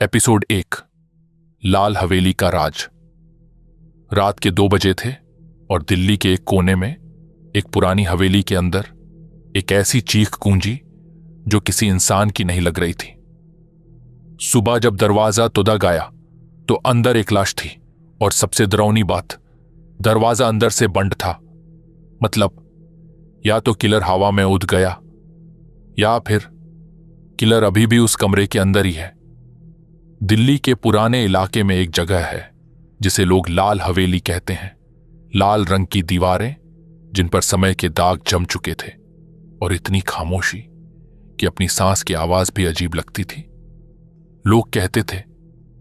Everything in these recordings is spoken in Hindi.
एपिसोड 1 लाल हवेली का राज। रात के 2 बजे थे और दिल्ली के एक कोने में एक पुरानी हवेली के अंदर एक ऐसी चीख गूंजी जो किसी इंसान की नहीं लग रही थी। सुबह जब दरवाजा तुदा गाया तो अंदर एक लाश थी और सबसे डरावनी बात, दरवाजा अंदर से बंद था। मतलब या तो किलर हवा में उड़ गया या फिर किलर अभी भी उस कमरे के अंदर ही है। दिल्ली के पुराने इलाके में एक जगह है जिसे लोग लाल हवेली कहते हैं। लाल रंग की दीवारें जिन पर समय के दाग जम चुके थे और इतनी खामोशी कि अपनी सांस की आवाज भी अजीब लगती थी। लोग कहते थे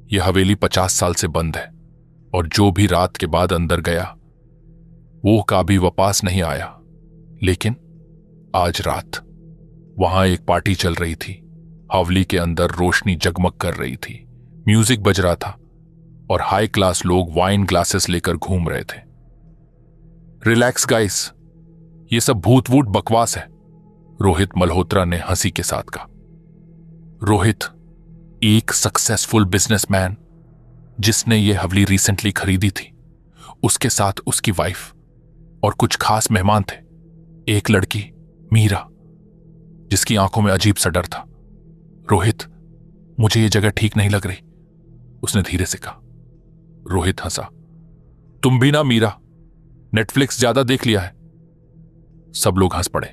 यह हवेली 50 साल से बंद है और जो भी रात के बाद अंदर गया वो कभी वापस नहीं आया। लेकिन आज रात वहां एक पार्टी चल रही थी। हवेली के अंदर रोशनी जगमग कर रही थी, म्यूजिक बज रहा था और हाई क्लास लोग वाइन ग्लासेस लेकर घूम रहे थे। रिलैक्स गाइस, ये सब भूत वूत बकवास है, रोहित मल्होत्रा ने हंसी के साथ कहा। रोहित एक सक्सेसफुल बिजनेसमैन जिसने ये हवेली रिसेंटली खरीदी थी, उसके साथ उसकी वाइफ और कुछ खास मेहमान थे। एक लड़की मीरा जिसकी आंखों में अजीब सा डर था। रोहित, मुझे ये जगह ठीक नहीं लग रही, उसने धीरे से कहा। रोहित हंसा। तुम भी ना मीरा, नेटफ्लिक्स ज्यादा देख लिया है। सब लोग हंस पड़े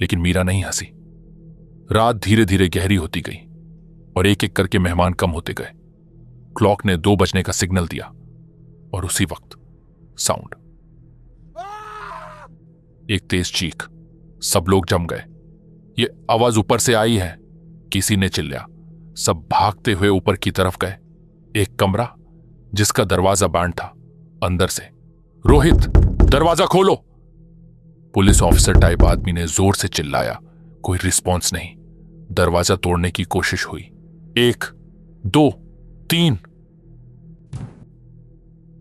लेकिन मीरा नहीं हंसी। रात धीरे धीरे गहरी होती गई और एक एक करके मेहमान कम होते गए। क्लॉक ने 2 बजने का सिग्नल दिया और उसी वक्त साउंड, एक तेज चीख। सब लोग जम गए। ये आवाज ऊपर से आई है, किसी ने चिल्लाया। सब भागते हुए ऊपर की तरफ गए। एक कमरा जिसका दरवाजा बंद था, अंदर से, रोहित दरवाजा खोलो, पुलिस ऑफिसर टाइप आदमी ने जोर से चिल्लाया। कोई रिस्पॉन्स नहीं। दरवाजा तोड़ने की कोशिश हुई। 1 2 3,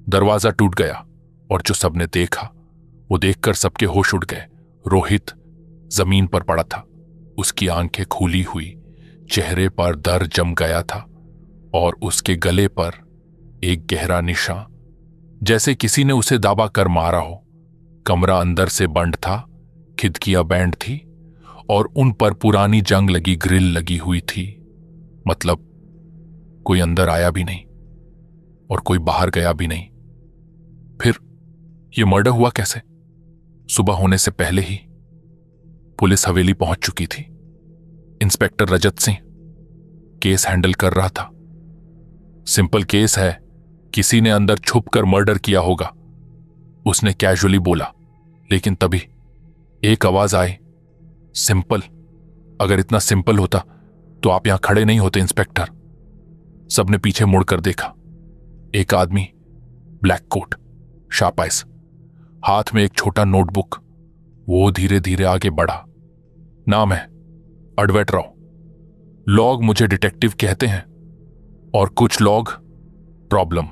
दरवाजा टूट गया और जो सबने देखा वो देखकर सबके होश उड़ गए। रोहित जमीन पर पड़ा था, उसकी आंखें खुली हुई, चेहरे पर दर्द जम गया था और उसके गले पर एक गहरा निशान, जैसे किसी ने उसे दाबा कर मारा हो। कमरा अंदर से बंद था, खिड़कियां बैंड थी और उन पर पुरानी जंग लगी ग्रिल लगी हुई थी। मतलब कोई अंदर आया भी नहीं और कोई बाहर गया भी नहीं। फिर यह मर्डर हुआ कैसे? सुबह होने से पहले ही पुलिस हवेली पहुंच चुकी थी। इंस्पेक्टर रजत सिंह केस हैंडल कर रहा था। सिंपल केस है, किसी ने अंदर छुपकर मर्डर किया होगा, उसने कैजुअली बोला। लेकिन तभी एक आवाज आई, सिंपल। अगर इतना सिंपल होता तो आप यहां खड़े नहीं होते इंस्पेक्टर। सबने पीछे मुड़कर देखा। एक आदमी, ब्लैक कोट, शार्प आइज, हाथ में एक छोटा नोटबुक। वो धीरे धीरे आगे बढ़ा। नाम है अडवैत राव। लोग मुझे डिटेक्टिव कहते हैं और कुछ लोग प्रॉब्लम।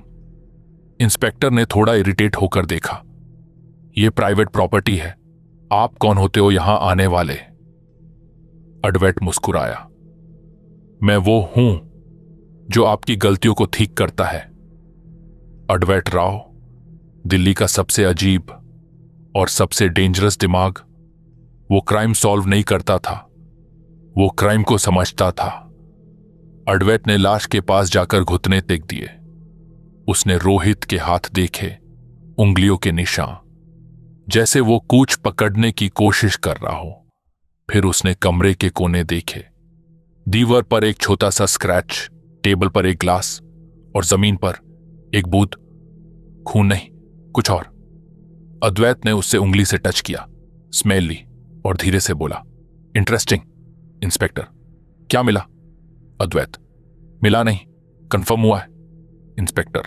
इंस्पेक्टर ने थोड़ा इरिटेट होकर देखा। यह प्राइवेट प्रॉपर्टी है, आप कौन होते हो यहां आने वाले? अडवैत मुस्कुराया। मैं वो हूं जो आपकी गलतियों को ठीक करता है। अडवैत राव दिल्ली का सबसे अजीब और सबसे डेंजरस दिमाग। वो क्राइम सॉल्व नहीं करता था, वो क्राइम को समझता था। अडवैत ने लाश के पास जाकर घुटने टेक दिए। उसने रोहित के हाथ देखे, उंगलियों के निशान, जैसे वो कुछ पकड़ने की कोशिश कर रहा हो। फिर उसने कमरे के कोने देखे। दीवार पर एक छोटा सा स्क्रैच, टेबल पर एक ग्लास और जमीन पर एक बूंद खून नहीं, कुछ और। अद्वैत ने उससे उंगली से टच किया, स्मेल ली और धीरे से बोला, इंटरेस्टिंग। इंस्पेक्टर, क्या मिला? अद्वैत, मिला नहीं, कंफर्म हुआ है। इंस्पेक्टर,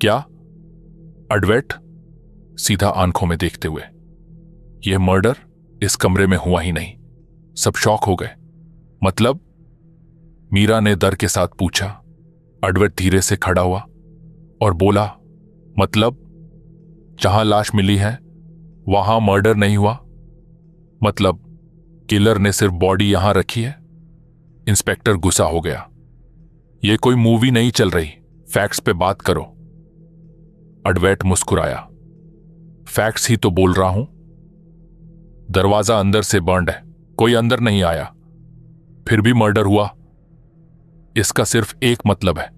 क्या? अडवैत सीधा आंखों में देखते हुए, यह मर्डर इस कमरे में हुआ ही नहीं। सब शॉक हो गए। मतलब? मीरा ने डर के साथ पूछा। अडवैत धीरे से खड़ा हुआ और बोला, मतलब जहां लाश मिली है वहां मर्डर नहीं हुआ? मतलब किलर ने सिर्फ बॉडी यहां रखी है? इंस्पेक्टर गुस्सा हो गया। ये कोई मूवी नहीं चल रही, फैक्ट्स पे बात करो। अडवैट मुस्कुराया। फैक्ट्स ही तो बोल रहा हूं। दरवाजा अंदर से बंद है, कोई अंदर नहीं आया, फिर भी मर्डर हुआ। इसका सिर्फ एक मतलब है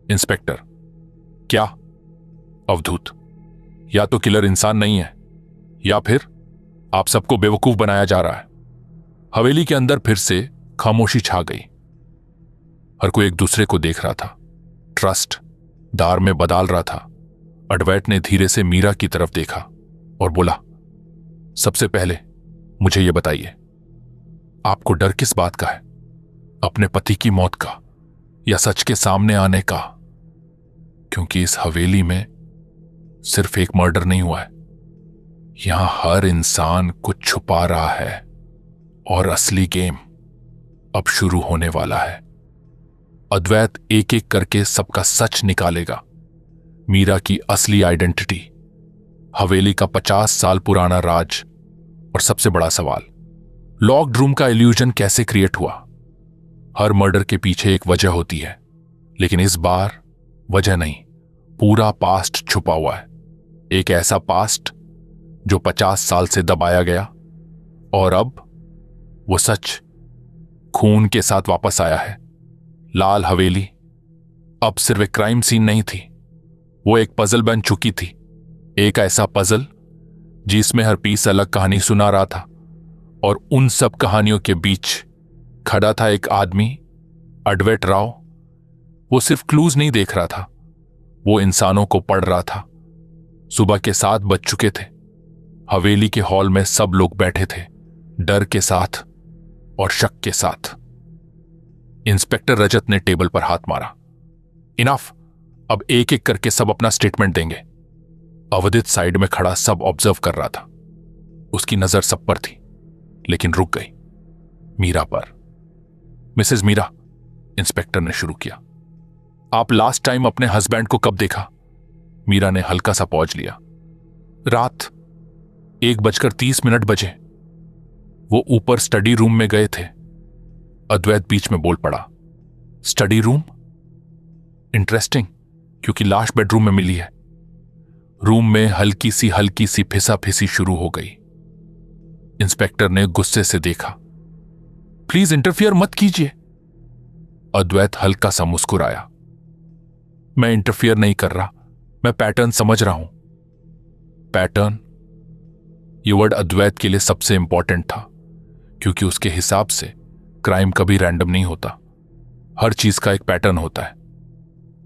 इंस्पेक्टर। क्या? अवधूत, या तो किलर इंसान नहीं है या फिर आप सबको बेवकूफ बनाया जा रहा है। हवेली के अंदर फिर से खामोशी छा गई। हर कोई एक दूसरे को देख रहा था, ट्रस्ट दार में बदल रहा था। अडवैट ने धीरे से मीरा की तरफ देखा और बोला, सबसे पहले मुझे यह बताइए, आपको डर किस बात का है? अपने पति की मौत का या सच के सामने आने का? क्योंकि इस हवेली में सिर्फ एक मर्डर नहीं हुआ है, यहां हर इंसान कुछ छुपा रहा है और असली गेम अब शुरू होने वाला है। अद्वैत एक एक करके सबका सच निकालेगा। मीरा की असली आइडेंटिटी, हवेली का 50 साल पुराना राज और सबसे बड़ा सवाल, लॉक्ड रूम का इल्यूजन कैसे क्रिएट हुआ। हर मर्डर के पीछे एक वजह होती है, लेकिन इस बार वजह नहीं, पूरा पास्ट छुपा हुआ है। एक ऐसा पास्ट जो 50 साल से दबाया गया और अब वो सच खून के साथ वापस आया है। लाल हवेली अब सिर्फ एक क्राइम सीन नहीं थी, वो एक पजल बन चुकी थी। एक ऐसा पजल जिसमें हर पीस अलग कहानी सुना रहा था और उन सब कहानियों के बीच खड़ा था एक आदमी, अडवैट राव। वो सिर्फ क्लूज नहीं देख रहा था, वो इंसानों को पढ़ रहा था। सुबह के 7 बज चुके थे। हवेली के हॉल में सब लोग बैठे थे, डर के साथ और शक के साथ। इंस्पेक्टर रजत ने टेबल पर हाथ मारा। इनफ, अब एक एक करके सब अपना स्टेटमेंट देंगे। अवधित साइड में खड़ा सब ऑब्जर्व कर रहा था। उसकी नजर सब पर थी, लेकिन रुक गई मीरा पर। मिसेस मीरा, इंस्पेक्टर ने शुरू किया, आप लास्ट टाइम अपने हस्बैंड को कब देखा? मीरा ने हल्का सा पॉज लिया। रात 1:30 बजे। वो ऊपर स्टडी रूम में गए थे। अद्वैत बीच में बोल पड़ा, स्टडी रूम? इंटरेस्टिंग, क्योंकि लाश बेडरूम में मिली है। रूम में हल्की सी फिसा फिसी शुरू हो गई। इंस्पेक्टर ने गुस्से से देखा। प्लीज इंटरफियर मत कीजिए। अद्वैत हल्का सा मुस्कुराया। मैं इंटरफियर नहीं कर रहा, मैं पैटर्न समझ रहा हूं। पैटर्न, ये वर्ड अद्वैत के लिए सबसे इंपॉर्टेंट था, क्योंकि उसके हिसाब से क्राइम कभी रैंडम नहीं होता, हर चीज का एक पैटर्न होता है।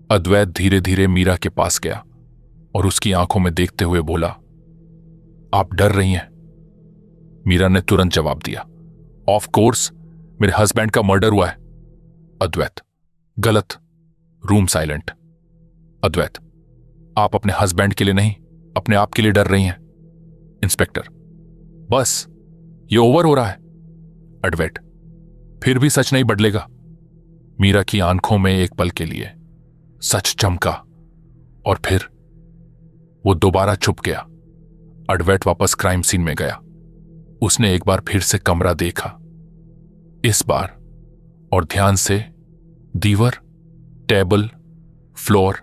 अद्वैत धीरे धीरे मीरा के पास गया और उसकी आंखों में देखते हुए बोला, आप डर रही हैं? मीरा ने तुरंत जवाब दिया, ऑफ कोर्स, मेरे हस्बैंड का मर्डर हुआ है। अद्वैत, गलत। Room silent. अद्वैत, आप अपने हस्बैंड के लिए नहीं, अपने आप के लिए डर रही हैं। इंस्पेक्टर, बस ये ओवर हो रहा है। अडवैट, फिर भी सच नहीं बदलेगा। मीरा की आंखों में एक पल के लिए सच चमका और फिर वो दोबारा छुप गया। अडवैट वापस क्राइम सीन में गया। उसने एक बार फिर से कमरा देखा, इस बार और ध्यान से दीवार, टेबल, फ्लोर।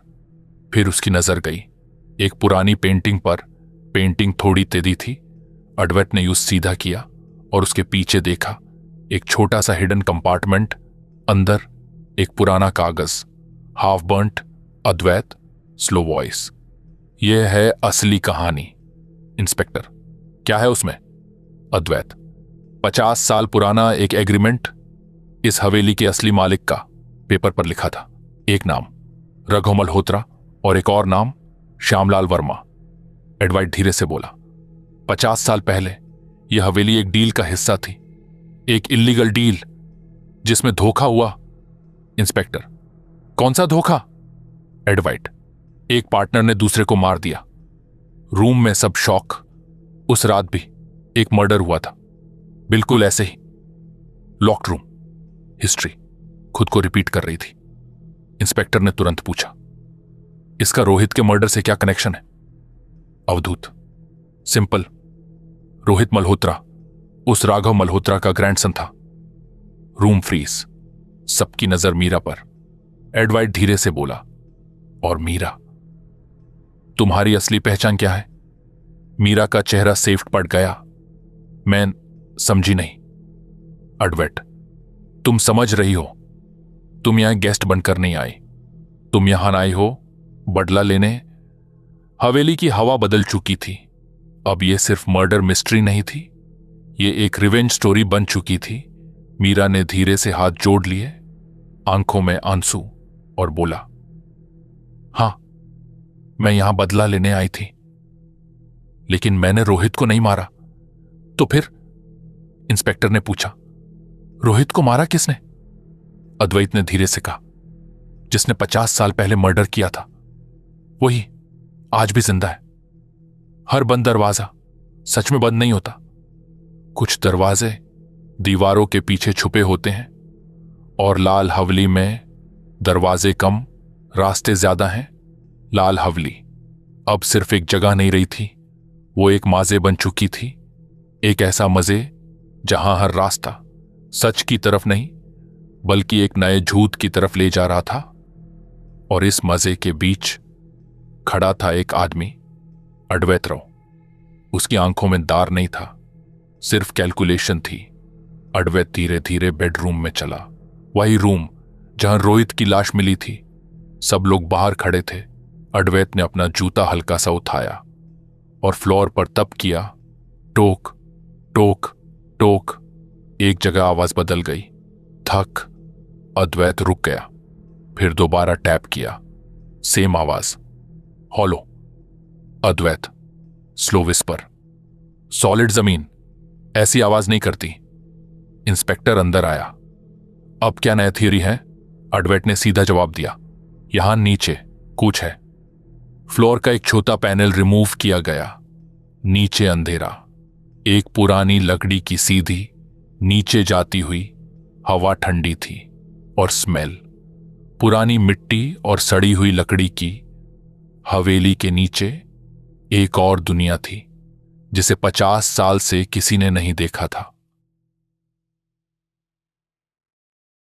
फिर उसकी नजर गई एक पुरानी पेंटिंग पर। पेंटिंग थोड़ी तेजी थी। अडवैट ने यूं सीधा किया और उसके पीछे देखा एक छोटा सा हिडन कंपार्टमेंट, अंदर एक पुराना कागज, हाफ बर्न्ट। अद्वैत, स्लो वॉइस, यह है असली कहानी। इंस्पेक्टर, क्या है उसमें? अद्वैत, 50 साल पुराना एक एग्रीमेंट, इस हवेली के असली मालिक का पेपर पर लिखा था। एक नाम रघु मल्होत्रा और एक और नाम श्यामलाल वर्मा। एडवाइट धीरे से बोला, 50 साल पहले यह हवेली एक डील का हिस्सा थी, एक इल्लीगल डील जिसमें धोखा हुआ। इंस्पेक्टर, कौन सा धोखा? एडवाइट, एक पार्टनर ने दूसरे को मार दिया। रूम में सब शॉक। उस रात भी एक मर्डर हुआ था, बिल्कुल ऐसे ही। Locked room. हिस्ट्री खुद को रिपीट कर रही थी। इंस्पेक्टर ने तुरंत पूछा, इसका रोहित के मर्डर से क्या कनेक्शन है? अवधूत, सिंपल, रोहित मल्होत्रा उस राघव मल्होत्रा का ग्रैंडसन था। रूम फ्रीज, सबकी नजर मीरा पर। एडवाइट धीरे से बोला। और मीरा, तुम्हारी असली पहचान क्या है? मीरा का चेहरा सेफ्ट पड़ गया। मैं समझी नहीं। एडवेट, तुम समझ रही हो, तुम यहां गेस्ट बनकर नहीं आई। तुम यहां आई हो बदला लेने। हवेली की हवा बदल चुकी थी। अब यह सिर्फ मर्डर मिस्ट्री नहीं थी, यह एक रिवेंज स्टोरी बन चुकी थी। मीरा ने धीरे से हाथ जोड़ लिए, आंखों में आंसू, और बोला, हां, मैं यहां बदला लेने आई थी, लेकिन मैंने रोहित को नहीं मारा। तो फिर? इंस्पेक्टर ने पूछा। रोहित को मारा किसने? अद्वैत ने धीरे से कहा, जिसने 50 साल पहले मर्डर किया था, वही आज भी जिंदा है। हर बंद दरवाजा सच में बंद नहीं होता। कुछ दरवाजे दीवारों के पीछे छुपे होते हैं, और लाल हवली में दरवाजे कम, रास्ते ज्यादा हैं। लाल हवली अब सिर्फ एक जगह नहीं रही थी, वो एक माजे बन चुकी थी। एक ऐसा मजे जहां हर रास्ता सच की तरफ नहीं, बल्कि एक नए झूठ की तरफ ले जा रहा था। और इस मजे के बीच खड़ा था एक आदमी, अद्वैत राव। उसकी आंखों में दार नहीं था, सिर्फ कैलकुलेशन थी। अद्वैत धीरे धीरे बेडरूम में चला, वही रूम जहां रोहित की लाश मिली थी। सब लोग बाहर खड़े थे। अद्वैत ने अपना जूता हल्का सा उठाया और फ्लोर पर तब किया, टोक टोक टोक। एक जगह आवाज बदल गई, थक। अद्वैत रुक गया, फिर दोबारा टैप किया, सेम आवाज, हॉलो। अद्वैत, स्लो विस्पर, सॉलिड जमीन ऐसी आवाज नहीं करती। इंस्पेक्टर अंदर आया। अब क्या नया थियरी है? अद्वैत ने सीधा जवाब दिया, यहां नीचे कुछ है। फ्लोर का एक छोटा पैनल रिमूव किया गया। नीचे अंधेरा, एक पुरानी लकड़ी की सीधी नीचे जाती हुई, हवा ठंडी थी और स्मेल पुरानी मिट्टी और सड़ी हुई लकड़ी की। हवेली के नीचे एक और दुनिया थी जिसे 50 साल से किसी ने नहीं देखा था।